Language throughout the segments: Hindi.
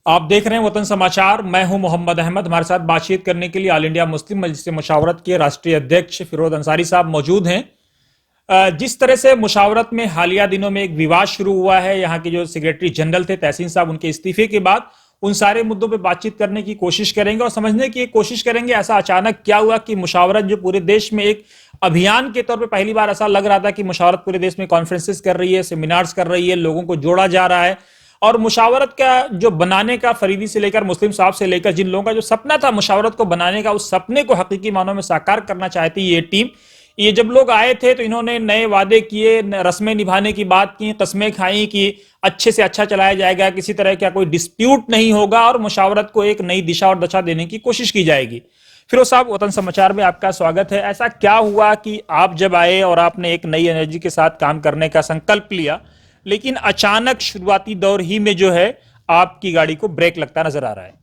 आप देख रहे हैं वतन समाचार। मैं हूं मोहम्मद अहमद। हमारे साथ बातचीत करने के लिए ऑल इंडिया मुस्लिम मजलिस मुशावरत के राष्ट्रीय अध्यक्ष फिरोज अंसारी साहब मौजूद हैं। जिस तरह से मुशावरत में हालिया दिनों में एक विवाद शुरू हुआ है, यहाँ के जो सेक्रेटरी जनरल थे तहसीन साहब, उनके इस्तीफे के बाद उन सारे मुद्दों पर बातचीत करने की कोशिश करेंगे और समझने की कोशिश करेंगे ऐसा अचानक क्या हुआ कि मुशावरत जो पूरे देश में एक अभियान के तौर पे पहली बार ऐसा लग रहा था कि मुशावरत पूरे देश में कॉन्फ्रेंसेस कर रही है, सेमिनार्स कर रही है, लोगों को जोड़ा जा रहा है। और मुशावरत का जो बनाने का, फरीदी से लेकर मुस्लिम साहब से लेकर जिन लोगों का जो सपना था मुशावरत को बनाने का, उस सपने को हकीकी मानों में साकार करना चाहती ये टीम। ये जब लोग आए थे तो इन्होंने नए वादे किए, रस्में निभाने की बात की, कस्में खाई कि अच्छे से अच्छा चलाया जाएगा, किसी तरह का कोई डिस्प्यूट नहीं होगा और मुशावरत को एक नई दिशा और दशा देने की कोशिश की जाएगी। फिरोज साहब, वतन समाचार में आपका स्वागत है। ऐसा क्या हुआ कि आप जब आए और आपने एक नई एनर्जी के साथ काम करने का संकल्प लिया, लेकिन अचानक शुरुआती दौर ही में जो है आपकी गाड़ी को ब्रेक लगता नजर आ रहा है?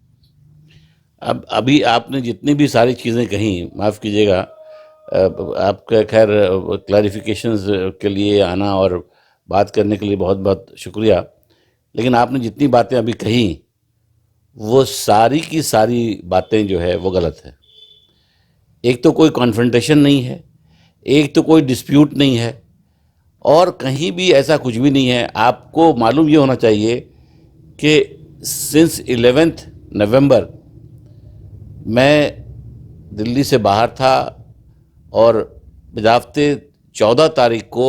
अब अभी आपने जितनी भी सारी चीज़ें कही, माफ़ कीजिएगा, आपका खैर क्लैरिफिकेशंस के लिए आना और बात करने के लिए बहुत बहुत शुक्रिया। लेकिन आपने जितनी बातें अभी कही वो सारी की सारी बातें जो है वो गलत है। एक तो कोई कॉन्फ्रंटेशन नहीं है, एक तो कोई डिस्प्यूट नहीं है, और कहीं भी ऐसा कुछ भी नहीं है। आपको मालूम ये होना चाहिए कि सिंस 11 नवंबर मैं दिल्ली से बाहर था और बजाफ्ते 14 तारीख को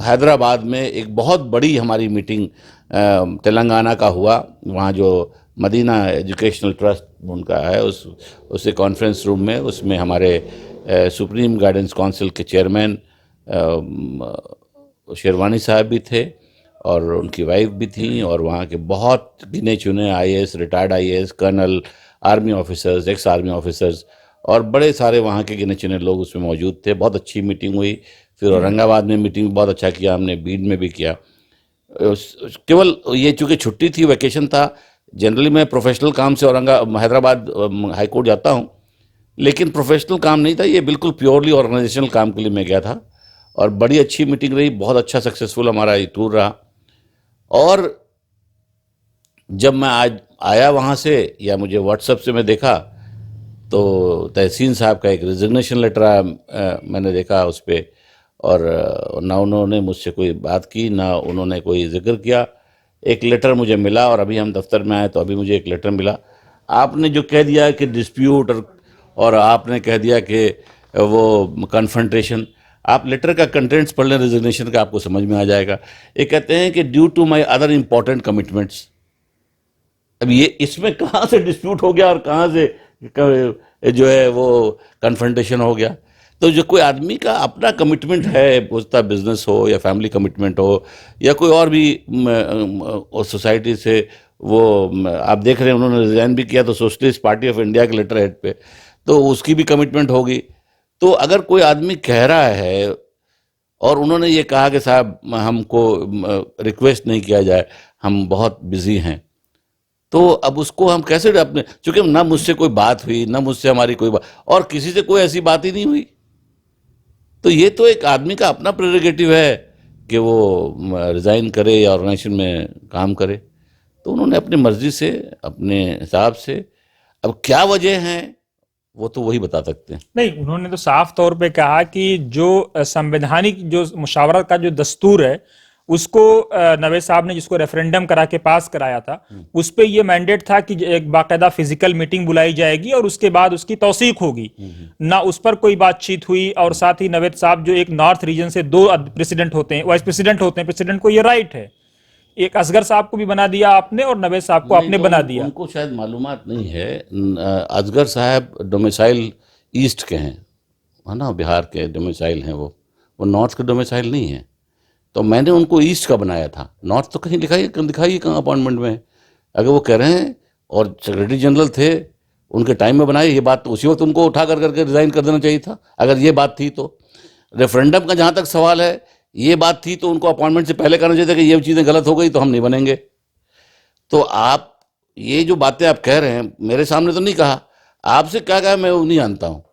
हैदराबाद में एक बहुत बड़ी हमारी मीटिंग तेलंगाना का हुआ। वहाँ जो मदीना एजुकेशनल ट्रस्ट उनका है, उसके कॉन्फ्रेंस रूम में, उसमें हमारे सुप्रीम गाइडेंस काउंसिल के चेयरमैन शेरवानी साहब भी थे और उनकी वाइफ भी थी, और वहाँ के बहुत गिने चुने IAS, retired IAS, colonel, army officers, ex army officers और बड़े सारे वहाँ के गिने चुने लोग उसमें मौजूद थे। बहुत अच्छी मीटिंग हुई। फिर औरंगाबाद में मीटिंग बहुत अच्छा किया हमने, बीड में भी किया। केवल ये चूँकि छुट्टी थी, वैकेशन था, जनरली मैं प्रोफेशनल काम से हैदराबाद हाई कोर्ट जाता हूँ, लेकिन प्रोफेशनल काम नहीं था, ये बिल्कुल प्योरली ऑर्गेनाइजेशनल काम के लिए मैं गया था। और बड़ी अच्छी मीटिंग रही, बहुत अच्छा सक्सेसफुल हमारा ये टूर रहा। और जब मैं आज आया वहाँ से, या मुझे व्हाट्सएप से मैं देखा, तो तहसीन साहब का एक रिजिग्नेशन लेटर आया, मैंने देखा उस पर, और ना उन्होंने मुझसे कोई बात की, ना उन्होंने कोई जिक्र किया। एक लेटर मुझे मिला और अभी हम दफ्तर में आए तो अभी मुझे एक लेटर मिला। आपने जो कह दिया कि डिस्प्यूट, और आपने कह दिया कि वो कन्फ्रंटेशन, आप लेटर का कंटेंट्स पढ़ लें रिजिग्नेशन का, आपको समझ में आ जाएगा। ये कहते हैं कि due to my other important commitments. अब ये इसमें कहाँ से डिस्प्यूट हो गया और कहाँ से जो है वो कन्फ्रंटेशन हो गया? तो जो कोई आदमी का अपना कमिटमेंट है, उसका बिजनेस हो या फैमिली कमिटमेंट हो या कोई और भी सोसाइटी से, वो आप देख रहे हैं उन्होंने रिजाइन भी किया तो सोशलिस्ट पार्टी ऑफ इंडिया के लेटर हेड पे, तो उसकी भी कमिटमेंट होगी। तो अगर कोई आदमी कह रहा है और उन्होंने ये कहा कि साहब हमको रिक्वेस्ट नहीं किया जाए, हम बहुत बिजी हैं, तो अब उसको हम कैसे अपने, चूंकि ना मुझसे कोई बात हुई, ना मुझसे हमारी कोई बात, और किसी से कोई ऐसी बात ही नहीं हुई, तो ये तो एक आदमी का अपना प्रेरोगेटिव है कि वो रिज़ाइन करे या ऑर्गेनाइजेशन में काम करे। तो उन्होंने अपनी मर्जी से, अपने हिसाब से, अब क्या वजह है वो तो वही बता सकते हैं। नहीं, उन्होंने तो साफ तौर पे कहा कि जो संवैधानिक जो मुशावरत का जो दस्तूर है उसको नवेद साहब ने जिसको रेफरेंडम करा के पास कराया था, उस पे ये मैंडेट था कि एक बाकायदा फिजिकल मीटिंग बुलाई जाएगी और उसके बाद उसकी तौसीक होगी। ना उस पर कोई बातचीत हुई। और साथ ही नवेद साहब जो एक नॉर्थ रीजन से 2 प्रेसिडेंट होते हैं, वाइस प्रेसिडेंट होते हैं, प्रेसिडेंट को ये राइट है। एक असगर साहब को भी बना दिया आपने और नवेद साहब को आपने तो बना दिया। उनको शायद मालूमात नहीं है। असगर साहब डोमिसाइल ईस्ट के हैं, है ना, बिहार के डोमिसाइल हैं, वो नॉर्थ के डोमिसाइल नहीं है। तो मैंने उनको ईस्ट का बनाया था, नॉर्थ तो कहीं दिखाइए कहाँ अपॉइंटमेंट में। अगर वो कह रहे हैं और सेक्रेटरी जनरल थे उनके टाइम में बनाए, ये बात तो उसी वक्त उनको उठा करके रिजाइन कर देना चाहिए था अगर ये बात थी तो। रेफरेंडम का जहाँ तक सवाल है, ये बात थी तो उनको अपॉइंटमेंट से पहले करना चाहिए था कि ये चीज़ें गलत हो गई तो हम नहीं बनेंगे। तो आप ये जो बातें आप कह रहे हैं, मेरे सामने तो नहीं कहा, आपसे क्या कहा मैं वो नहीं जानता हूँ,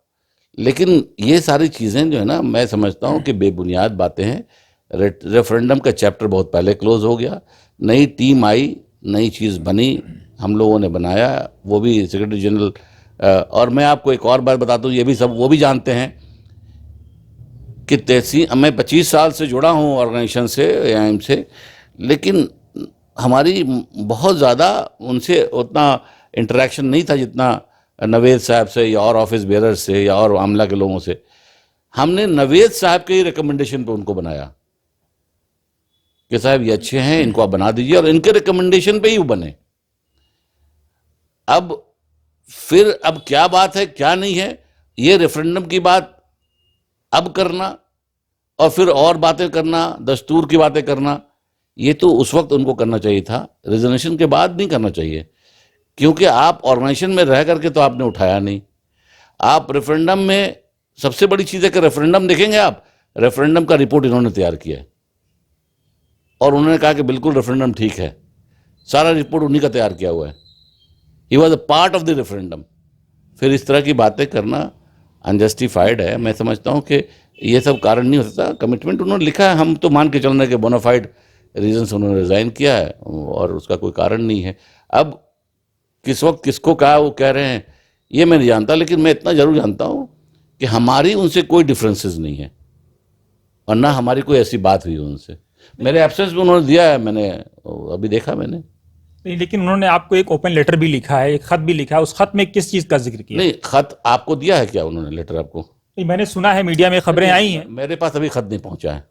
लेकिन ये सारी चीज़ें जो है ना, मैं समझता हूँ कि बेबुनियाद बातें हैं। रेफरेंडम का चैप्टर बहुत पहले क्लोज हो गया, नई टीम आई, नई चीज़ बनी, हम लोगों ने बनाया, वो भी सेक्रेटरी जनरल। और मैं आपको एक और बात बताता हूँ, ये भी सब वो भी जानते हैं कि तहसील, मैं 25 साल से जुड़ा हूँ ऑर्गेनाइजेशन से, एआईएम से, लेकिन हमारी बहुत ज़्यादा उनसे उतना इंटरेक्शन नहीं था जितना नवेद साहब से या और ऑफिस बेरर से या और आमला के लोगों से। हमने नवेद साहब के ही रिकमेंडेशन पे उनको बनाया कि साहब ये अच्छे हैं, इनको आप बना दीजिए, और इनके रिकमेंडेशन पे ही वो बने। अब फिर अब क्या बात है क्या नहीं है, ये रेफरेंडम की बात अब करना और फिर और बातें करना, दस्तूर की बातें करना, ये तो उस वक्त उनको करना चाहिए था, रिजोल्यूशन के बाद नहीं करना चाहिए, क्योंकि आप ऑर्गेनाइजेशन में रह करके तो आपने उठाया नहीं। आप रेफरेंडम में, सबसे बड़ी चीज़ है कि रेफरेंडम देखेंगे आप, रेफरेंडम का रिपोर्ट इन्होंने तैयार किया है और उन्होंने कहा कि बिल्कुल रेफरेंडम ठीक है, सारा रिपोर्ट उन्हीं का तैयार किया हुआ है, he was a part of the referendum. फिर इस तरह की बातें करना अनजस्टिफाइड है। मैं समझता हूँ कि ये सब कारण नहीं हो सकता। कमिटमेंट उन्होंने लिखा है, हम तो मान के चल रहे हैं कि बोनाफाइड रीजन से उन्होंने रिजाइन किया है और उसका कोई कारण नहीं है। अब किस वक्त किसको कहा वो कह रहे हैं ये मैं नहीं जानता, लेकिन मैं इतना जरूर जानता हूँ कि हमारी उनसे कोई डिफरेंसेस नहीं है और ना हमारी कोई ऐसी बात हुई उनसे। मेरे एब्सेंस में उन्होंने दिया है, मैंने अभी देखा मैंने। नहीं, लेकिन उन्होंने आपको एक ओपन लेटर भी लिखा है, एक खत भी लिखा है, उस खत में किस चीज का जिक्र किया? नहीं, खत आपको दिया है क्या उन्होंने, लेटर आपको? नहीं, मैंने सुना है, मीडिया में खबरें आई हैं। मेरे पास अभी खत नहीं पहुंचा है,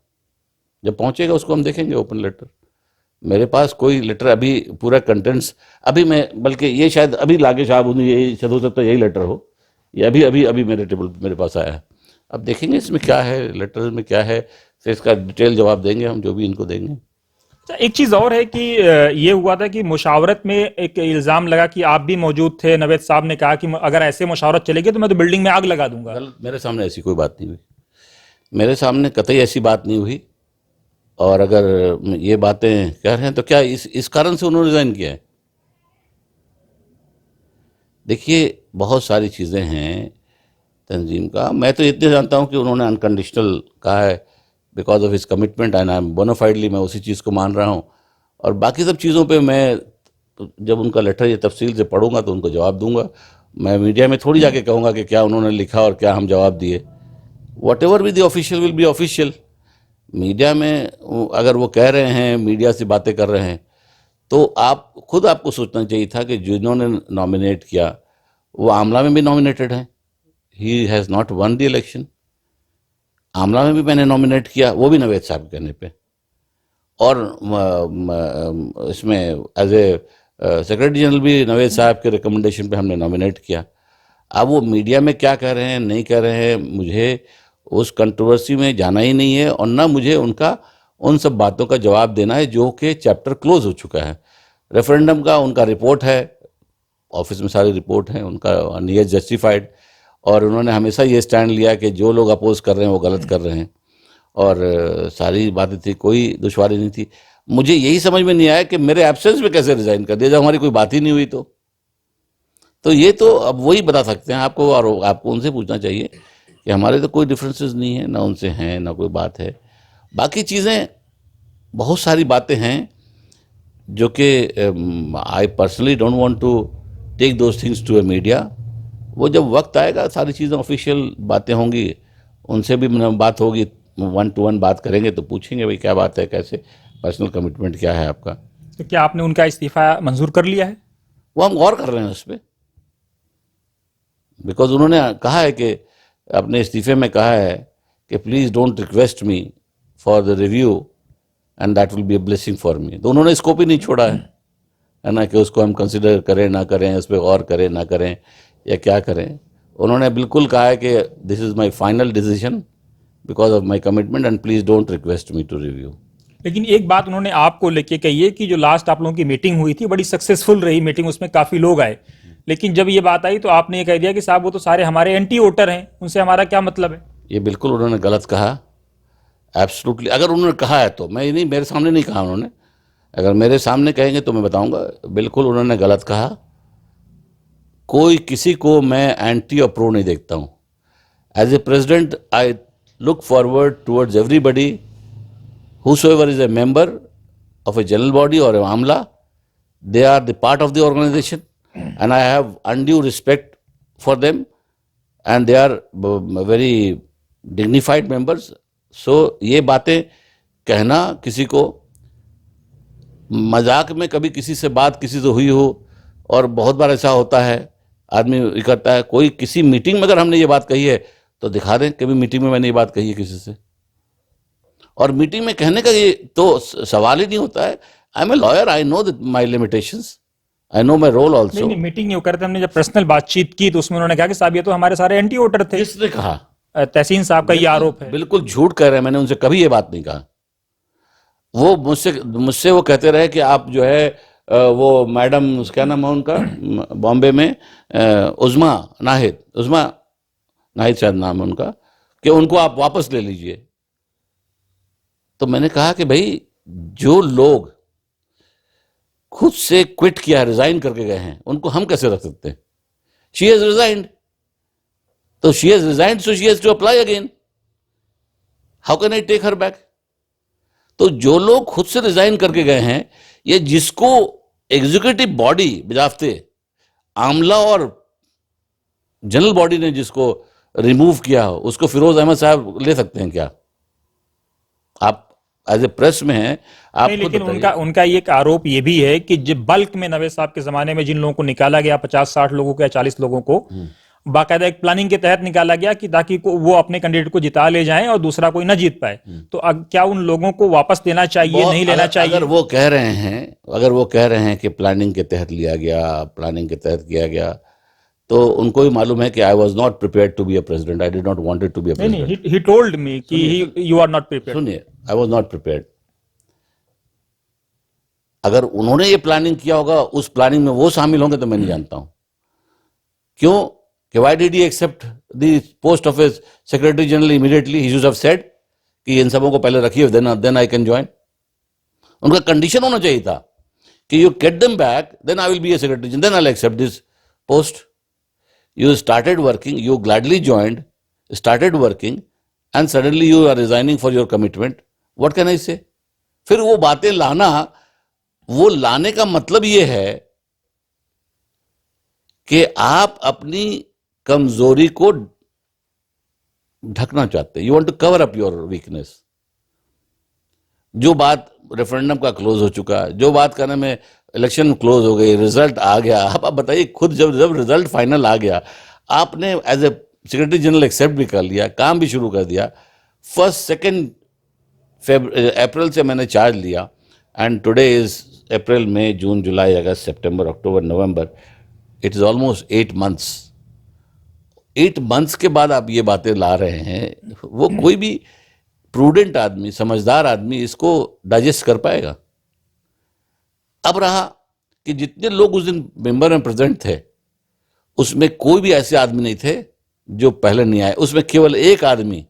जब पहुंचेगा उसको हम देखेंगे ओपन लेटर। मेरे पास कोई लेटर अभी पूरा कंटेंट्स अभी मैं, बल्कि ये शायद अभी लागे साहब उन्हें यही शायद हो सकता है यही लेटर हो, ये अभी अभी अभी मेरे टेबल मेरे पास आया है। अब देखेंगे इसमें क्या है, लेटर में क्या है, फिर इसका डिटेल जवाब देंगे हम, जो भी इनको देंगे। अच्छा, एक चीज और है कि ये हुआ था कि मुशावरत में एक इल्जाम लगा कि आप भी मौजूद थे, नवेद साहब ने कहा कि अगर ऐसे मुशावरत चलेगी तो मैं तो बिल्डिंग में आग लगा दूंगा। गलत, मेरे सामने ऐसी कोई बात नहीं हुई, मेरे सामने कतई ऐसी बात नहीं हुई। और अगर ये बातें कह रहे हैं तो क्या इस कारण से उन्होंने रिजाइन किया है? देखिए, बहुत सारी चीज़ें हैं तंजीम का। मैं तो इतने जानता हूँ कि उन्होंने अनकंडीशनल कहा है because of his commitment, and I am bonafidely मैं उसी चीज़ को मान रहा हूँ। और बाकी सब चीज़ों पे मैं जब उनका लेटर ये तफसील से पढ़ूंगा तो उनको जवाब दूंगा। मैं मीडिया में थोड़ी जाके कहूँगा कि क्या उन्होंने लिखा और क्या हम जवाब दिए। What ever be the official will be official. Media में अगर वो कह रहे हैं, मीडिया से बातें कर रहे हैं, तो आप खुद आपको सोचना चाहिए था कि जिन्होंने नॉमिनेट किया वो आमला में भी नॉमिनेटेड हैं। He has not one the election. Amla में भी मैंने नॉमिनेट किया, वो भी नवेद साहब के कहने पे, और इसमें एज ए सेक्रेटरी जनरल भी नवेद साहब के रिकमेंडेशन पे हमने नॉमिनेट किया। अब वो मीडिया में क्या कह रहे हैं नहीं कह रहे हैं, मुझे उस कंट्रोवर्सी में जाना ही नहीं है और ना मुझे उनका उन सब बातों का जवाब देना है जो कि चैप्टर क्लोज हो चुका है। रेफरेंडम का उनका रिपोर्ट है, ऑफिस में सारी रिपोर्ट है उनका, एंड ही इज जस्टिफाइड। और उन्होंने हमेशा ये स्टैंड लिया कि जो लोग अपोज कर रहे हैं वो गलत कर रहे हैं, और सारी बातें थी, कोई दुश्वारी नहीं थी। मुझे यही समझ में नहीं आया कि मेरे एब्सेंस में कैसे रिजाइन कर दिया जब हमारी कोई बात ही नहीं हुई। तो ये तो अब वही बता सकते हैं आपको, और आपको उनसे पूछना चाहिए कि हमारे तो कोई डिफरेंसेस नहीं है, ना उनसे हैं ना कोई बात है। बाकी चीज़ें बहुत सारी बातें हैं जो कि I personally don't want to take those things to a media. वो जब वक्त आएगा सारी चीज़ें ऑफिशियल बातें होंगी, उनसे भी बात होगी, 1-to-1 बात करेंगे तो पूछेंगे भाई क्या बात है, कैसे पर्सनल कमिटमेंट क्या है आपका। तो क्या आपने उनका इस्तीफा मंजूर कर लिया है? वो हम गौर कर रहे हैं उस पर, बिकॉज उन्होंने कहा है कि अपने इस्तीफे में कहा है कि please don't request me for the review and that will be a blessing for me. तो उन्होंने स्कोप ही नहीं छोड़ा है ना, कि उसको हम कंसिडर करें ना करें, उस पर गौर करें ना करें या क्या करें। उन्होंने बिल्कुल कहा है कि this is my final decision because of my commitment and please don't request me to review. लेकिन एक बात उन्होंने आपको लेके कही है कि जो लास्ट आप लोगों की मीटिंग हुई थी बड़ी सक्सेसफुल रही मीटिंग, उसमें काफी लोग आए, लेकिन जब ये बात आई तो आपने ये कह दिया कि साहब वो तो सारे हमारे एंटी वोटर हैं, उनसे हमारा क्या मतलब है। ये बिल्कुल उन्होंने गलत कहा, एब्सोल्युटली। अगर उन्होंने कहा है तो, मैं नहीं, मेरे सामने नहीं कहा उन्होंने, अगर मेरे सामने कहेंगे तो मैं बताऊंगा। बिल्कुल उन्होंने गलत कहा। कोई किसी को मैं एंटी और प्रो नहीं देखता हूँ। As a president I look forward towards everybody whosoever is a member of a general body or a amla, they are the part of the organization and I have undue respect for them and they are very dignified members. So ये बातें कहना किसी को मजाक में कभी किसी से बात किसी से हुई हो, और बहुत बार ऐसा होता है आदमी ये करता है, कोई किसी मीटिंग में अगर हमने ये बात कही है तो दिखा दें कभी मीटिंग में मैंने ये बात कही है किसी से, और मीटिंग में कहने का ये तो सवाल ही नहीं होता है. I am a lawyer, I know my limitations, I know my role also. नहीं, मीटिंग नहीं करते, हमने जब पर्सनल बातचीत की तो उसमें उन्होंने कहा कि साहब ये तो हमारे सारे एंटी वोटर थे. किसने कहा? तहसीन साहब का ये आरोप है. बिल्कुल झूठ कह रहे हैं, मैंने उनसे कभी ये बात नहीं कहा. वो मुझसे वो कहते रहे कि आप जो है वो मैडम क्या नाम है उनका बॉम्बे में, उज़्मा नाहिद शायद नाम है उनका, कि उनको आप वापस ले लीजिए. तो मैंने कहा कि भाई जो लोग खुद से क्विट किया, रिजाइन करके गए हैं, उनको हम कैसे रख सकते हैं? शी हैज रिजाइंड, तो she has resigned, so she has to apply again. How can I take her back? तो जो लोग खुद से रिजाइन करके गए हैं, ये जिसको एग्जीक्यूटिव बॉडी बजाते आमला और जनरल बॉडी ने जिसको रिमूव किया, उसको फिरोज अहमद साहब ले सकते हैं क्या? आप एज ए प्रेस में हैं, आप नहीं, लेकिन उनका एक आरोप ये भी है कि जब बल्क में नवेद साहब के जमाने में जिन लोगों को निकाला गया, 50-60 लोगों को या 40 लोगों को बाकायदा एक प्लानिंग के तहत निकाला गया कि ताकि वो अपने कैंडिडेट को जिता ले जाएं और दूसरा कोई ना जीत पाए. तो क्या उन लोगों को वापस लेना चाहिए, नहीं लेना चाहिए? अगर वो कह रहे हैं कि प्लानिंग के तहत लिया गया, प्लानिंग के तहत किया गया, तो उनको भी मालूम है कि I was not prepared to be a president, I did not wanted to be a president. नहीं, ही टोल्ड मी कि यू आर नॉट प्रिपेयर्ड. सुनिए, आई वॉज नॉट प्रिपेयर्ड. अगर उन्होंने ये प्लानिंग किया होगा, उस प्लानिंग में वो शामिल होंगे, तो मैं नहीं जानता हूं क्यों कि why did he accept the post of his secretary general immediately? He should have said कि इन सबों को पहले रखिए, then I can join. उनका कंडीशन होना चाहिए था कि you get them back, then I will be a secretary general, then I'll accept this post. You started working, you gladly joined, started working, and suddenly you are resigning for your commitment. What can I say? फिर वो बातें लाना, वो लाने का मतलब ये है कि आप अपनी कमजोरी को ढकना चाहते हैं. You want to cover up your weakness. जो बात रेफरेंडम का क्लोज हो चुका, जो बात करने में इलेक्शन क्लोज हो गई, रिजल्ट आ गया, आप बताइए खुद, जब रिजल्ट फाइनल आ गया, आपने as a secretary general accept भी कर लिया, काम भी शुरू कर दिया. 1 अप्रैल से मैंने चार्ज लिया, and today is April, May, June, July, August, September, October, November. It is almost 8 months. 8 months के बाद आप ये बातें ला रहे हैं. वो कोई भी प्रूडेंट आदमी, समझदार आदमी इसको डाइजेस्ट कर पाएगा? अब रहा कि जितने लोग उस दिन मेंबर में प्रेजेंट थे, उसमें कोई भी ऐसे आदमी नहीं थे जो पहले नहीं आए. उसमें केवल एक आदमी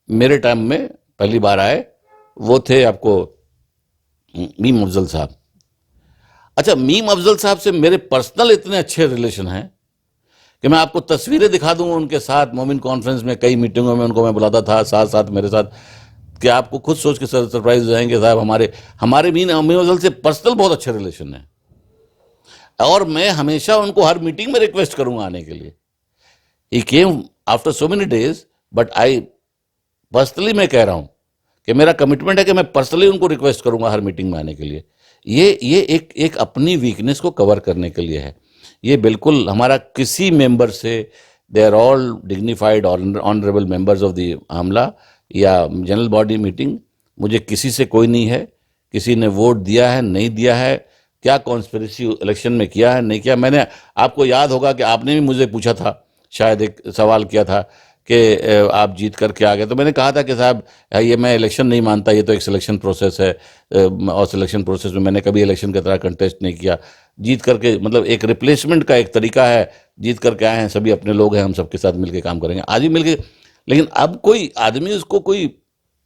मेरे टाइम में पहली बार आए, वो थे आपको मीम अफजल साहब. अच्छा, मीम अफजल साहब से मेरे पर्सनल इतने अच्छे रिलेशन हैं कि मैं आपको तस्वीरें दिखा दूं उनके साथ. मोमिन कॉन्फ्रेंस में कई मीटिंगों में उनको मैं बुलाता था साथ साथ मेरे साथ, कि आपको खुद सोच के सरप्राइज हो जाएंगे साहब. हमारे मीम अफजल से पर्सनल बहुत अच्छे रिलेशन हैं, और मैं हमेशा उनको हर मीटिंग में रिक्वेस्ट करूंगा आने के लिए. He came after so many days, but I personally मैं कह रहा हूं कि मेरा कमिटमेंट है कि मैं पर्सनली उनको रिक्वेस्ट करूंगा हर मीटिंग में आने के लिए. ये एक अपनी वीकनेस को कवर करने के लिए है. ये बिल्कुल हमारा किसी मेंबर से, दे आर ऑल डिग्निफाइड और honourable members of the Amla या जनरल बॉडी मीटिंग. मुझे किसी से कोई नहीं है, किसी ने वोट दिया है नहीं दिया है, क्या कॉन्स्पिरेसी इलेक्शन में किया है नहीं किया. मैंने, आपको याद होगा कि आपने भी मुझे पूछा था, शायद एक सवाल किया था कि आप जीत करके आ गए, तो मैंने कहा था कि साहब ये मैं इलेक्शन नहीं मानता, ये तो एक सिलेक्शन प्रोसेस है, और सिलेक्शन प्रोसेस में मैंने कभी इलेक्शन की तरह कंटेस्ट नहीं किया. जीत करके, मतलब एक रिप्लेसमेंट का एक तरीका है, जीत करके आए हैं, सभी अपने लोग हैं, हम सबके साथ मिलकर काम करेंगे, आज ही मिलके. लेकिन अब कोई आदमी उसको कोई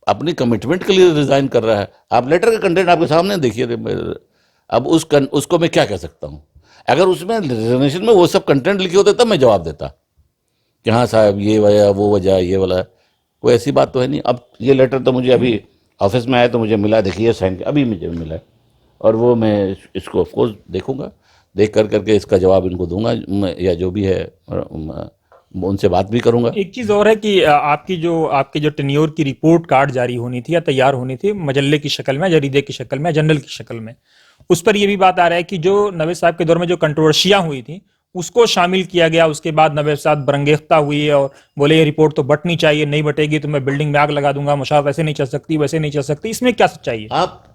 अपनी कमिटमेंट के लिए रिजाइन कर रहा है. आप लेटर का कंटेंट आपके सामने देखिए. अब उसको मैं क्या कह सकता हूँ? अगर उसमें रिजर्वेशन में वो सब कंटेंट लिखे होते तब मैं जवाब देता कि हाँ साहब ये वजह, वो वजह, ये वाला. कोई ऐसी बात तो है नहीं. अब ये लेटर तो मुझे अभी ऑफिस में आया तो मुझे मिला, देखिए साइन, अभी मुझे मिला है. और वो मैं इसको ऑफ कोर्स देखूंगा, देख करके इसका जवाब इनको दूंगा, या जो भी है उनसे बात भी करूंगा। एक चीज और है कि आपके जो टेन्योर की रिपोर्ट कार्ड जारी होनी थी या तैयार होनी थी मजल्ले की शक्ल में, जरीदे की शक्ल में, जर्नल की शक्ल में, उस पर यह भी बात आ रहा है कि जो नवेद साहब के दौर में जो कंट्रोवर्शियां हुई थी उसको शामिल किया गया। उसके बाद नवेद साहब बरंगेख्ता हुई और बोले ये रिपोर्ट तो बटनी चाहिए, नहीं बटेगी तो मैं बिल्डिंग में आग लगा दूंगा, मुशावरत ऐसे नहीं चल सकती, वैसे नहीं चल सकती। इसमें क्या सच्चाई है आप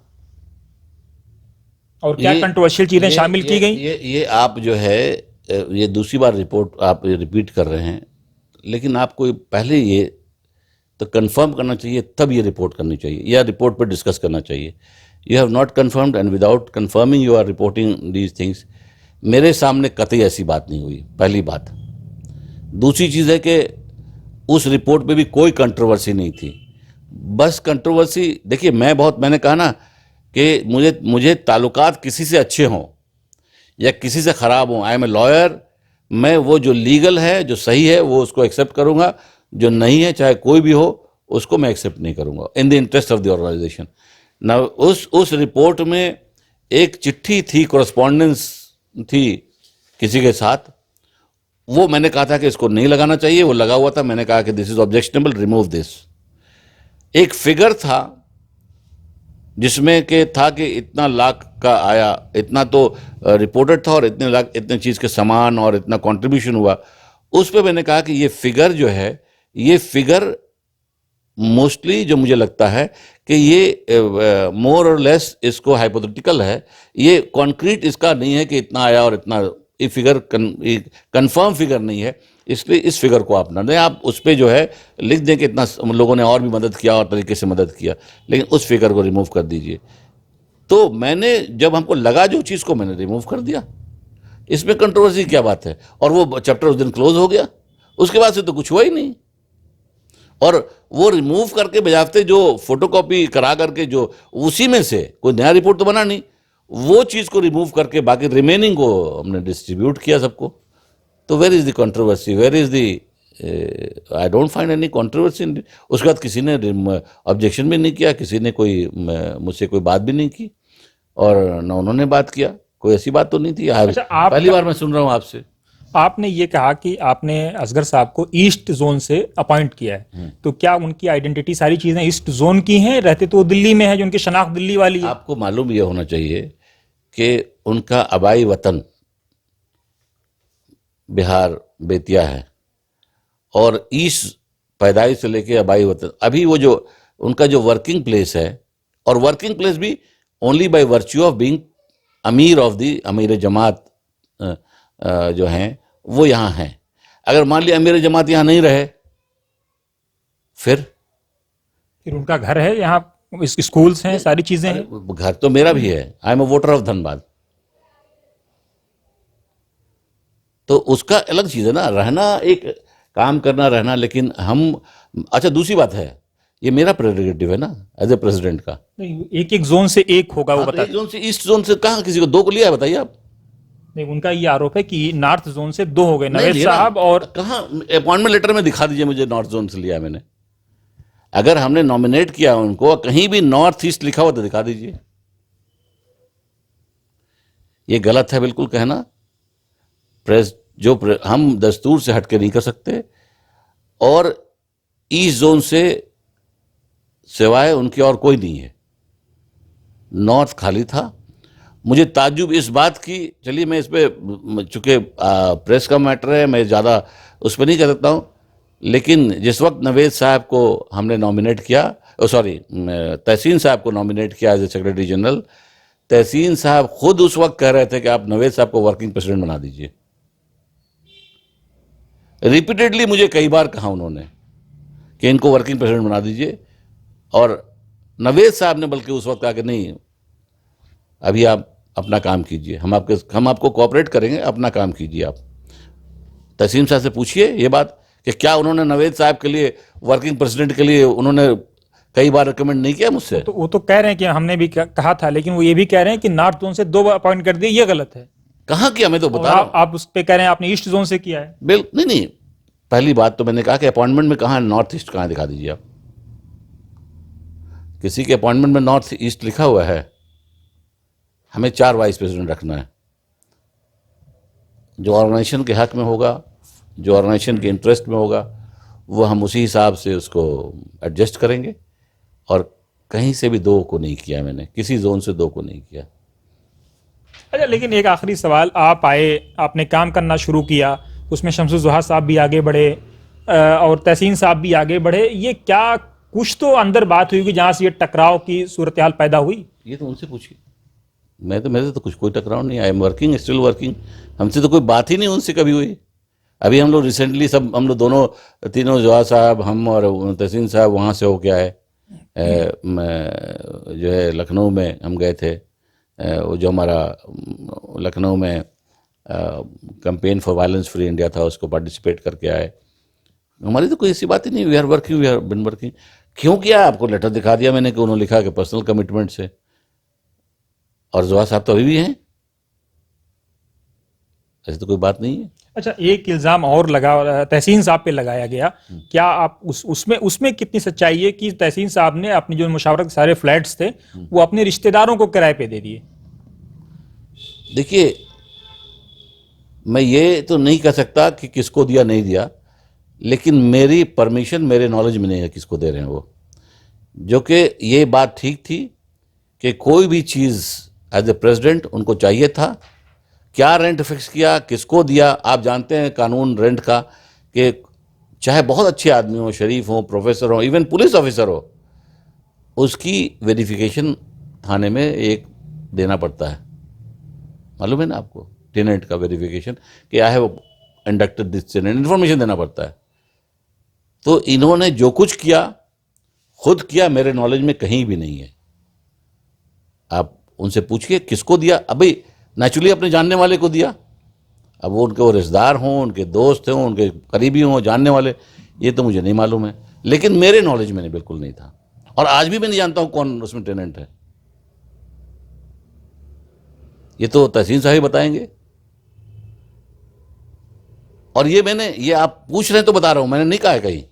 और क्या कंट्रोवर्शियल चीजें शामिल की गई? ये आप जो है ये दूसरी बार रिपोर्ट आप रिपीट कर रहे हैं, लेकिन आपको पहले ये तो कंफर्म करना चाहिए, तब ये रिपोर्ट करनी चाहिए या रिपोर्ट पर डिस्कस करना चाहिए। You have not confirmed and without confirming you are reporting these things. मेरे सामने कतई ऐसी बात नहीं हुई, पहली बात। दूसरी चीज़ है कि उस रिपोर्ट पे भी कोई कंट्रोवर्सी नहीं थी। बस कंट्रोवर्सी देखिए, मैंने कहा ना कि मुझे ताल्लुकात किसी से अच्छे हों या किसी से ख़राब हों, आई एम ए लॉयर। मैं वो जो लीगल है, जो सही है, वो उसको एक्सेप्ट करूँगा, जो नहीं है चाहे कोई भी हो उसको मैं एक्सेप्ट नहीं करूँगा, in the interest of the organisation ना। उस रिपोर्ट में एक चिट्ठी थी, कोरस्पॉन्डेंस थी किसी के साथ, वो मैंने कहा था कि इसको नहीं लगाना चाहिए, वो लगा हुआ था। मैंने कहा कि this is objectionable, remove this. एक फिगर था जिसमें के था कि इतना लाख का आया, इतना तो रिपोर्टेड था, और इतने लाख, इतने चीज़ के सामान और इतना कंट्रीब्यूशन हुआ। उस पर मैंने कहा कि ये फिगर जो है, ये फिगर मोस्टली जो मुझे लगता है कि ये मोर और लेस इसको हाइपोथेटिकल है, ये कॉन्क्रीट इसका नहीं है कि इतना आया और इतना, ये फिगर कंफर्म फिगर नहीं है। इसलिए इस फिगर को आप ना दें, आप उस पर जो है लिख दें कि इतना लोगों ने और भी मदद किया और तरीके से मदद किया, लेकिन उस फिगर को रिमूव कर दीजिए। तो मैंने जब हमको लगा जो चीज़ को, मैंने रिमूव कर दिया। इसमें कंट्रोवर्सी क्या बात है? और वो चैप्टर उस दिन क्लोज हो गया, उसके बाद से तो कुछ हुआ ही नहीं। और वो रिमूव करके बजाते जो फोटोकॉपी करा करके जो उसी में से कोई नया रिपोर्ट तो बना नहीं, वो चीज़ को रिमूव करके बाकी रिमेनिंग को हमने डिस्ट्रीब्यूट किया सबको। तो where is the controversy, where is the, I don't find any controversy. उसके बाद किसी ने ऑब्जेक्शन भी नहीं किया, किसी ने कोई मुझसे कोई बात भी नहीं की, और ना उन्होंने बात किया। कोई ऐसी बात तो नहीं थी। अच्छा, पहली बार मैं सुन रहा हूँ आपसे। आपने ये कहा कि आपने असगर साहब को ईस्ट जोन से अपॉइंट किया है, तो क्या उनकी आइडेंटिटी, सारी चीजें ईस्ट जोन की हैं? रहते तो वो दिल्ली में है, जो उनकी शनाख्त दिल्ली वाली है। आपको मालूम ये होना चाहिए कि उनका आबाई वतन बिहार बेतिया है, और ईस्ट पैदाइश से लेके आबाई वतन, अभी वो जो उनका जो वर्किंग प्लेस है, और वर्किंग प्लेस भी only by virtue of being अमीर ऑफ दी, अमीर जमात जो हैं वो यहाँ हैं। अगर मान लिया अमीर जमात यहाँ नहीं रहे, फिर उनका घर है यहाँ, स्कूल्स हैं, सारी चीजें हैं। घर तो मेरा भी है, I am a voter of Dhanbad. तो उसका अलग चीज़ है ना, रहना, एक काम करना, रहना। लेकिन हम, अच्छा दूसरी बात है, ये मेरा प्रेरोगेटिव है ना एज ए प्रेसिडेंट का। नहीं, एक एक जोन से एक होगा, वो बता। एक जोन से, ईस्ट जोन से कहाँ किसी को दो को लिया है, बताइए आप। नहीं, उनका ये आरोप है कि नॉर्थ जोन से दो हो गए, नहीं नवेद लिया ना। साहब। और कहाँ अपॉइंटमेंट लेटर में दिखा दीजिए मुझे नॉर्थ जोन से लिया मैंने। अगर हमने नॉमिनेट किया उनको, कहीं भी नॉर्थ ईस्ट लिखा हुआ तो दिखा दीजिए। ये गलत है बिल्कुल कहना। हम दस्तूर से हटके नहीं कर सकते, और ईस्ट जोन से सिवाय उनके और कोई नहीं है। नॉर्थ खाली था। मुझे ताज्जुब इस बात की, चलिए मैं इस पर, चूंकि प्रेस का मैटर है, मैं ज़्यादा उस पर नहीं कह सकता हूँ, लेकिन जिस वक्त नवेद साहब को हमने नॉमिनेट किया, तहसीन साहब को नॉमिनेट किया एज ए सेक्रेटरी जनरल, तहसीन साहब खुद उस वक्त कह रहे थे कि आप नवेद साहब को वर्किंग प्रेसिडेंट बना दीजिए। रिपीटेडली मुझे कई बार कहा उन्होंने कि इनको वर्किंग प्रेसिडेंट बना दीजिए, और नवेद साहब ने बल्कि उस वक्त कहा कि नहीं, अभी आप अपना काम कीजिए, हम आपको कोऑपरेट करेंगे, अपना काम कीजिए। आप तहसीन साहब से पूछिए ये बात कि क्या उन्होंने नवेद साहब के लिए, वर्किंग प्रेसिडेंट के लिए, उन्होंने कई बार रिकमेंड नहीं किया मुझसे। तो वो तो कह रहे हैं कि हमने भी कहा था, लेकिन वो ये भी कह रहे हैं कि नॉर्थ जोन से दो अपॉइंट कर दिए, ये गलत है। कहाँ किया, मैं तो बता रहा हूँ। आप उस पे कह रहे हैं आपने ईस्ट जोन से किया है। नहीं, पहली बात तो मैंने कहा कि अपॉइंटमेंट में कहाँ नॉर्थ ईस्ट, कहाँ दिखा दीजिए आप। किसी के अपॉइंटमेंट में नॉर्थ ईस्ट लिखा हुआ है? हमें 4 वाइस प्रेसिडेंट रखना है। जो ऑर्गेनाइजेशन के हक में होगा, जो ऑर्गेनाइजेशन के इंटरेस्ट में होगा, वो हम उसी हिसाब से उसको एडजस्ट करेंगे। और कहीं से भी 2 को नहीं किया मैंने, किसी जोन से 2 को नहीं किया। अच्छा, लेकिन एक आखिरी सवाल, आप आए, आपने काम करना शुरू किया, उसमें शमसुल ज़ुहा साहब भी आगे बढ़े और तहसीन साहब भी आगे बढ़े, ये क्या कुछ तो अंदर बात हुई कि जहाँ से ये टकराव की सूरत हाल पैदा हुई? ये तो उनसे पूछिए। मेरे तो कुछ कोई टकराव नहीं। I am working, still working. हमसे तो कोई बात ही नहीं उनसे कभी हुई। अभी हम लोग रिसेंटली सब, हम लोग दोनों तीनों, ज़ुहा साहब, हम और तहसीन साहब वहाँ से होके आए। जो है लखनऊ में हम गए थे। वो जो हमारा लखनऊ में campaign for violence free India था, उसको पार्टिसिपेट करके आए। हमारी तो कोई ऐसी बात ही नहीं। We are working, we are been working. क्यों किया? आपको लेटर दिखा दिया मैंने कि उन्होंने लिखा कि पर्सनल कमिटमेंट से। और ज़ुहा साहब तो अभी भी हैं, ऐसी तो कोई बात नहीं है। अच्छा, एक इल्ज़ाम और लगा, तहसीन साहब पे लगाया गया, क्या आप उसमें उसमें कितनी सच्चाई है कि तहसीन साहब ने अपनी जो मुशावरत के सारे फ्लैट्स थे वो अपने रिश्तेदारों को किराए पे दे दिए? देखिए, मैं ये तो नहीं कह सकता कि किसको दिया नहीं दिया, लेकिन मेरी परमिशन मेरे नॉलेज में नहीं है किसको दे रहे हैं वो। जो कि ये बात ठीक थी कि कोई भी चीज़ एज ए प्रेसिडेंट उनको चाहिए था। क्या रेंट फिक्स किया, किसको दिया, आप जानते हैं कानून रेंट का, कि चाहे बहुत अच्छे आदमी हो, शरीफ हो, प्रोफेसर हो, इवन पुलिस ऑफिसर हो, उसकी वेरिफिकेशन थाने में एक देना पड़ता है। मालूम है ना आपको? टेनेंट का वेरिफिकेशन कि I have inducted this tenant, information देना पड़ता है। तो इन्होंने जो कुछ किया खुद किया, मेरे नॉलेज में कहीं भी नहीं है। आप उनसे पूछिए किसको दिया। अभी नेचुरली अपने जानने वाले को दिया। अब वो उनके वो रिश्तेदार हों, उनके दोस्त हों, उनके करीबी हों, जानने वाले, ये तो मुझे नहीं मालूम है। लेकिन मेरे नॉलेज में बिल्कुल नहीं था, और आज भी मैं नहीं जानता हूं कौन उसमें टेनेंट है। ये तो तहसीन साहब ही बताएंगे। और ये आप पूछ रहे हैं तो बता रहा हूं, मैंने नहीं कहा है कहीं।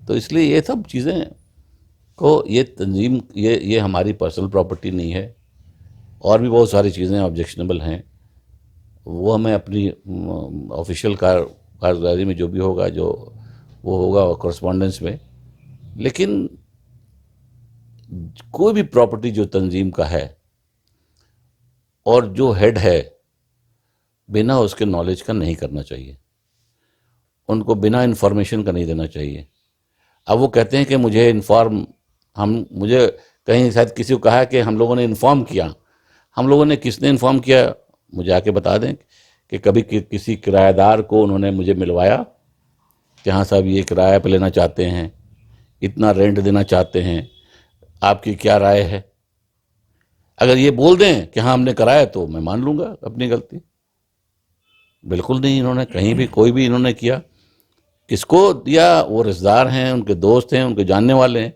तो इसलिए ये सब चीज़ें को, ये तंजीम, ये हमारी पर्सनल प्रॉपर्टी नहीं है। और भी बहुत सारी चीज़ें ऑब्जेक्शनेबल हैं, वो हमें अपनी ऑफिशियल कारगुजारी में जो भी होगा, जो वो होगा कॉरस्पॉन्डेंस में। लेकिन कोई भी प्रॉपर्टी जो तंजीम का है और जो हेड है, बिना उसके नॉलेज का नहीं करना चाहिए, उनको बिना इन्फॉर्मेशन का नहीं देना चाहिए। अब वो कहते हैं कि मुझे मुझे कहीं शायद किसी को कहा कि हम लोगों ने इन्फॉर्म किया। हम लोगों ने, किसने इन्फॉर्म किया मुझे आके बता दें। कि कभी किसी किराएदार को उन्होंने मुझे मिलवाया कि हाँ साहब ये किराया पे लेना चाहते हैं, इतना रेंट देना चाहते हैं, आपकी क्या राय है। अगर ये बोल दें कि हाँ हमने कराया तो मैं मान लूँगा अपनी गलती। बिल्कुल नहीं, इन्होंने कहीं भी कोई भी इन्होंने किया। किसको दिया, वो रिश्तेदार हैं, उनके दोस्त हैं, उनके जानने वाले हैं।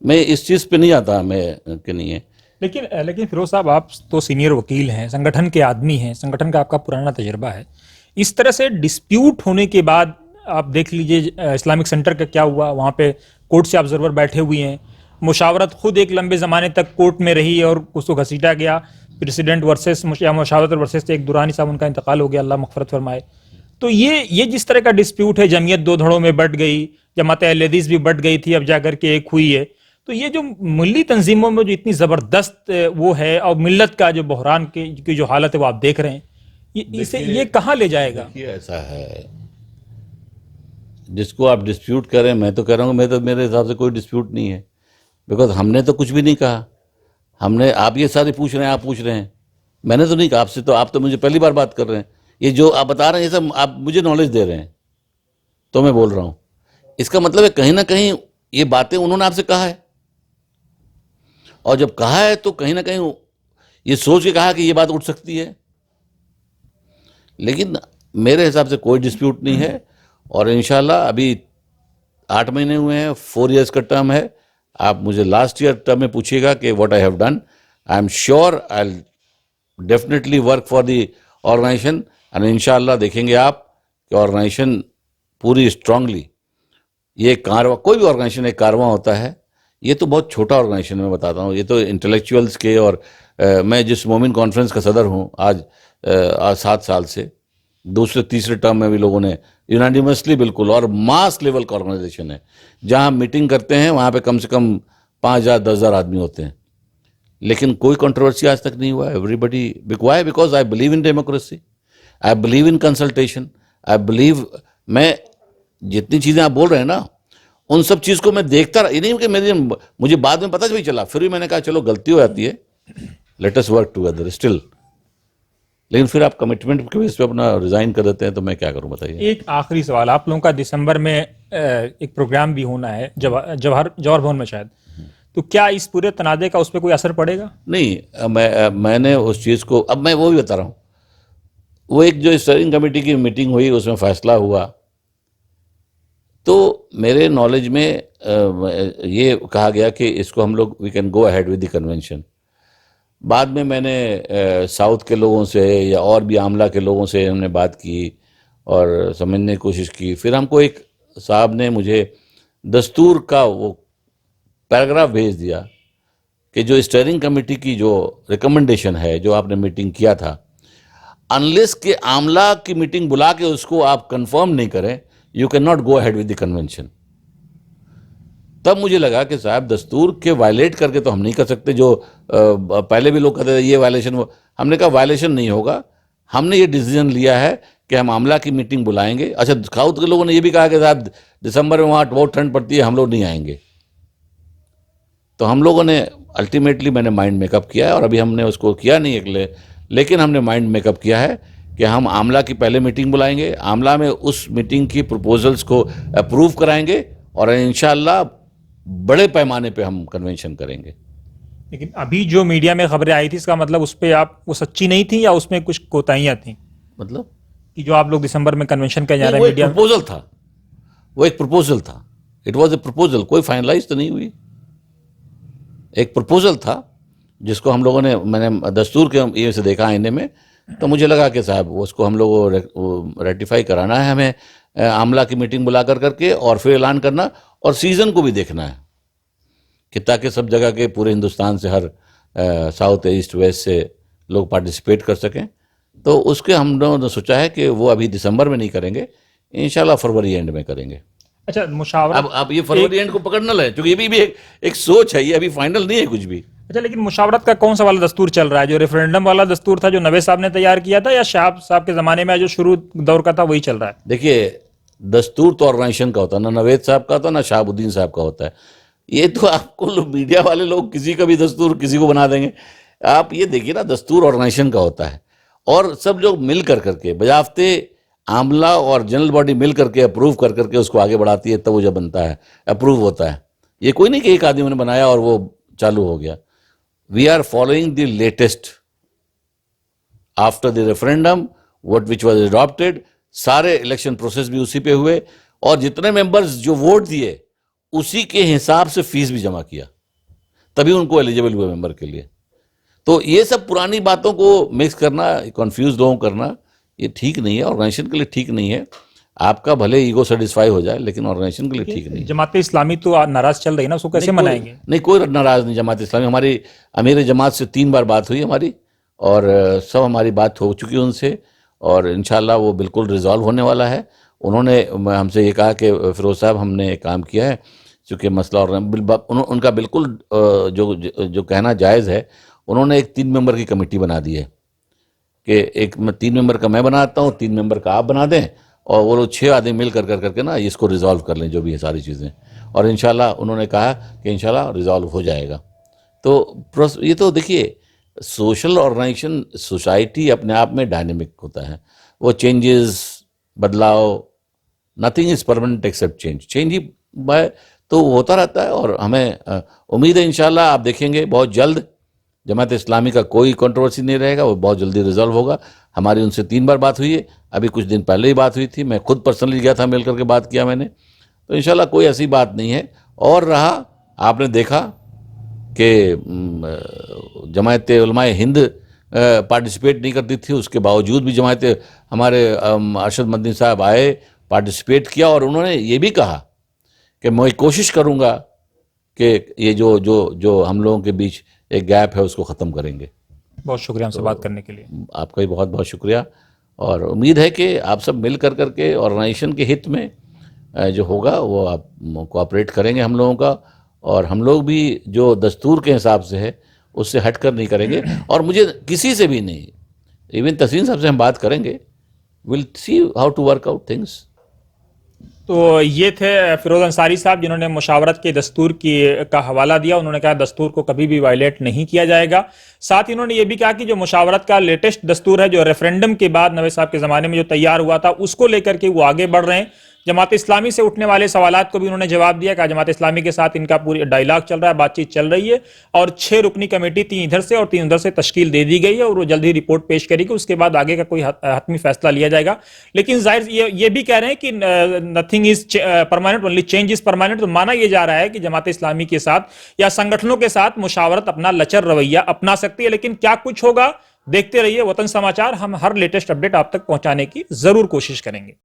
मैं इस चीज़ पे नहीं आता, मैं कि नहीं है। लेकिन फिरोज साहब, आप तो सीनियर वकील हैं, संगठन के आदमी हैं, संगठन का आपका पुराना तजर्बा है। इस तरह से डिस्प्यूट होने के बाद आप देख लीजिए इस्लामिक सेंटर का क्या हुआ। वहाँ पे कोर्ट से ऑब्जर्वर बैठे हुए हैं, मुशावरत खुद एक लंबे ज़माने तक कोर्ट में रही और उसको घसीटा गया। प्रेसिडेंट वर्सेस मुशावरत वर्सेस एक दुरानी साहब, उनका इंतकाल हो गया, अल्लाह मग़फ़िरत फरमाए। तो ये जिस तरह का डिस्प्यूट है, जमीयत 2 धड़ों में बट गई, जमात अहले हदीस भी बट गई थी, अब जाकर के एक हुई है। तो ये जो मिली तंजीमों में जो इतनी ज़बरदस्त वो है, और मिल्लत का जो बहरान की जो हालत है वो आप देख रहे हैं, ये कहाँ ले जाएगा? देखिए, ऐसा है, जिसको आप डिस्प्यूट करें, मैं तो कह रहा हूँ, मेरे हिसाब से कोई डिस्प्यूट नहीं है। बिकॉज हमने तो कुछ भी नहीं कहा। आप ये सारे पूछ रहे हैं, आप पूछ रहे हैं, मैंने तो नहीं कहा आपसे। तो आप तो मुझे पहली बार बात कर रहे हैं। ये जो आप बता रहे हैं, ये सब आप मुझे नॉलेज दे रहे हैं, तो मैं बोल रहा हूँ। इसका मतलब है कहीं ना कहीं ये बातें उन्होंने आपसे कहा है, और जब कहा है तो कहीं ना कहीं ये सोच के कहा कि ये बात उठ सकती है। लेकिन मेरे हिसाब से कोई डिस्प्यूट नहीं है। और इंशाल्लाह अभी 8 महीने हुए हैं, 4 इयर्स का टर्म है। आप मुझे लास्ट ईयर टर्म में पूछिएगा कि what I have done, I am sure I will definitely work for the organisation. And इंशाल्लाह देखेंगे आप कि ऑर्गेनाइजेशन पूरी स्ट्रांगली, ये कारवां, कोई भी ऑर्गेनाइजेशन एक कारवां होता है, ये तो बहुत छोटा ऑर्गेनाइजेशन मैं बताता हूँ, ये तो इंटेलेक्चुअल्स के और मैं जिस मोमिन कॉन्फ्रेंस का सदर हूँ आज 7 साल से, दूसरे तीसरे टर्म में भी लोगों ने यूनानिमसली बिल्कुल, और मास लेवल का ऑर्गेनाइजेशन है। जहाँ हम मीटिंग करते हैं वहाँ पे कम से कम 5,000 10,000 आदमी होते हैं, लेकिन कोई कंट्रोवर्सी आज तक नहीं हुआ। Everybody, why? Because I believe in democracy, I believe in consultation, I believe, मैं जितनी चीज़ें आप बोल रहे हैं ना, उन सब चीज़ को मैं देखता रहा। ये नहीं कि मुझे बाद में पता भी चला, फिर भी मैंने कहा चलो गलती हो जाती है, let us work together still. लेकिन फिर आप कमिटमेंट के बेस पे अपना रिजाइन कर देते हैं, तो मैं क्या करूं बताइए। एक आखिरी सवाल, आप लोगों का दिसंबर में एक प्रोग्राम भी होना है जवाहर भवन में शायद, तो क्या इस पूरे तनाज़े का उस पर कोई असर पड़ेगा? नहीं, मैंने उस चीज़ को, अब मैं वो भी बता रहा हूँ, वो एक जो स्टीयरिंग कमेटी की मीटिंग हुई उसमें फैसला हुआ, तो मेरे नॉलेज में ये कहा गया कि इसको हम लोग we can go ahead with the convention. बाद में मैंने साउथ के लोगों से या और भी आमला के लोगों से हमने बात की और समझने की कोशिश की। फिर हमको एक साहब ने मुझे दस्तूर का वो पैराग्राफ भेज दिया कि जो स्टीयरिंग कमेटी की जो रिकमेंडेशन है, जो आपने मीटिंग किया था, अनलेस के आमला की मीटिंग बुला के उसको आप कंफर्म नहीं करें, you can not go ahead with the convention. तब मुझे लगा कि साहब दस्तूर के वायलेट करके तो हम नहीं कर सकते, जो पहले भी लोग कहते थे ये वायलेशन, हमने कहा वायलेशन नहीं होगा, हमने ये डिसीजन लिया है कि हम आमला की मीटिंग बुलाएंगे। अच्छा, साउथ के लोगों ने ये भी कहा कि साहब दिसंबर में वहाँ बहुत ठंड पड़ती है, हम लोग नहीं आएंगे। तो हम लोगों ने अल्टीमेटली, मैंने माइंड मेकअप किया है, और अभी हमने उसको किया नहीं अगले, लेकिन हमने माइंड मेकअप किया है कि हम आमला की पहले मीटिंग बुलाएंगे, आमला में उस मीटिंग की प्रपोजल्स को अप्रूव कराएंगे, और इंशाल्लाह बड़े पैमाने पे हम कन्वेंशन करेंगे। लेकिन अभी जो मीडिया में खबरें आई थी, इसका मतलब उस पर आप, वो सच्ची नहीं थी या उसमें कुछ कोताहियां थी? मतलब कि जो आप लोग दिसंबर में कन्वेंशन करने जा रहे वो हैं एक मीडिया में? प्रपोजल था, वो एक प्रपोजल था, इट वॉज ए प्रपोजल, कोई फाइनलाइज तो नहीं हुई, एक प्रपोजल था जिसको हम लोगों ने, मैंने दस्तूर के ये से देखा आईने में, तो मुझे लगा कि साहब उसको हम लोगों को रेटिफाई कराना है, हमें आमला की मीटिंग बुला करके और फिर ऐलान करना, और सीज़न को भी देखना है कि ताकि सब जगह के पूरे हिंदुस्तान से, हर साउथ ईस्ट वेस्ट से लोग पार्टिसिपेट कर सकें। तो उसके हम लोगों ने सोचा है कि वो अभी दिसंबर में नहीं करेंगे, इंशाल्लाह फरवरी एंड में करेंगे। अच्छा, मुशावरत, अब ये फरवरी एंड को पकड़ना है, क्योंकि ये भी एक सोच है, ये अभी फाइनल नहीं है कुछ भी। अच्छा, लेकिन मुशावरत का कौन सा वाला दस्तूर चल रहा है? जो रेफरेंडम वाला दस्तूर था जो नवेद साहब ने तैयार किया था, या शहाब साहब के ज़माने में जो शुरू दौर का था वही चल रहा है? देखिए, दस्तूर तो ऑर्गेनाइजेशन का होता है, ना नवेद साहब का होता, ना शहाबुद्दीन साहब का होता है। ये तो आपको मीडिया वाले लोग किसी का भी दस्तूर किसी को बना देंगे। आप ये देखिए ना, दस्तूर ऑर्गेनाइजेशन का होता है, और सब लोग मिल करके बजाफ्ते आमला और जनरल बॉडी मिल करके अप्रूव करके उसको आगे बढ़ाती है, तब वो जब बनता है, अप्रूव होता है। ये कोई नहीं कि एक आदमी ने बनाया और वो चालू हो गया। We are following the latest after the referendum what which was adopted. सारे इलेक्शन प्रोसेस भी उसी पे हुए, और जितने मेंबर्स जो वोट दिए उसी के हिसाब से फीस भी जमा किया, तभी उनको एलिजिबल हुए मेंबर के लिए। तो ये सब पुरानी बातों को मिक्स करना, कंफ्यूज लोगों को करना, ये ठीक नहीं है, ऑर्गेनाइजेशन के लिए ठीक नहीं है। आपका भले ईगो सेटिस्फाई हो जाए, लेकिन ऑर्गेनाइजेशन के लिए ठीक नहीं है। जमात इस्लामी तो नाराज चल रही है ना, उसको कैसे मनाएंगे? नहीं, कोई नाराज नहीं जमात इस्लामी। हमारी अमीर जमात से 3 बार बात हुई हमारी, और सब हमारी बात हो चुकी है उनसे, और इंशाल्लाह वो बिल्कुल रिजॉल्व होने वाला है। उन्होंने हमसे ये कहा कि फिरोज साहब, हमने काम किया है, चूँकि मसला और उनका बिल्कुल जो कहना जायज़ है। उन्होंने एक 3 मेंबर की कमेटी बना दी है कि एक 3 मेंबर का मैं बनाता हूँ, 3 मेंबर का आप बना दें, और वो लोग 6 आदमी मिल करके ना इसको रिजॉल्व कर लें, जो भी है सारी चीज़ें। और इंशाल्लाह उन्होंने कहा कि इंशाल्लाह रिजॉल्व हो जाएगा। तो ये तो देखिए, सोशल ऑर्गेनाइजेशन, सोसाइटी अपने आप में डायनेमिक होता है, वो चेंजेस, बदलाव, nothing is permanent except change ही तो होता रहता है। और हमें उम्मीद है इंशाल्लाह आप देखेंगे बहुत जल्द जमात इस्लामी का कोई कंट्रोवर्सी नहीं रहेगा, वो बहुत जल्दी रिजॉल्व होगा। हमारी उनसे 3 बार बात हुई है, अभी कुछ दिन पहले ही बात हुई थी, मैं खुद पर्सनली गया था, मिल करके बात किया मैंने। तो इंशाल्लाह कोई ऐसी बात नहीं है। और रहा, आपने देखा कि जमात उलमाए हिंद पार्टिसिपेट नहीं करती थी, उसके बावजूद भी जमात हमारे अरशद मदनी साहब आए, पार्टिसिपेट किया, और उन्होंने ये भी कहा कि मैं कोशिश करूँगा कि ये जो जो जो हम लोगों के बीच एक गैप है उसको ख़त्म करेंगे। बहुत शुक्रिया हमसे बात करने के लिए। आपका भी बहुत बहुत शुक्रिया, और उम्मीद है कि आप सब मिल कर करके ऑर्गेनाइजेशन के हित में जो होगा वो आप कोऑपरेट करेंगे हम लोगों का, और हम लोग भी जो दस्तूर के हिसाब से है उससे हटकर नहीं करेंगे, और मुझे किसी से भी नहीं, इवन तस्लीम साहब से हम बात करेंगे, will see how to work out things. तो ये थे फिरोज अंसारी साहब, जिन्होंने मुशावरत के दस्तूर की का हवाला दिया। उन्होंने कहा दस्तूर को कभी भी वायलेट नहीं किया जाएगा। साथ ही उन्होंने ये भी कहा कि जो मुशावरत का लेटेस्ट दस्तूर है, जो रेफरेंडम के बाद नवे साहब के ज़माने में जो तैयार हुआ था, उसको लेकर के वो आगे बढ़ रहे हैं। जमात इस्लामी से उठने वाले सवालात को भी उन्होंने जवाब दिया। कहा जमात इस्लामी के साथ इनका पूरी डायलॉग चल रहा है, बातचीत चल रही है, और 6 रुकनी कमेटी 3 इधर से और 3 उधर से तश्कील दे दी गई है, और वो जल्द ही रिपोर्ट पेश करेगी। उसके बाद आगे का कोई हतमी फैसला लिया जाएगा। लेकिन जाहिर ये भी कह रहे हैं कि nothing is permanent, only change is permanent. तो माना यह जा रहा है कि जमात इस्लामी के साथ या संगठनों के साथ मुशावरत अपना लचर रवैया अपना सकती है। लेकिन क्या कुछ होगा, देखते रहिए वतन समाचार। हम हर लेटेस्ट अपडेट आप तक पहुंचाने की जरूर कोशिश करेंगे।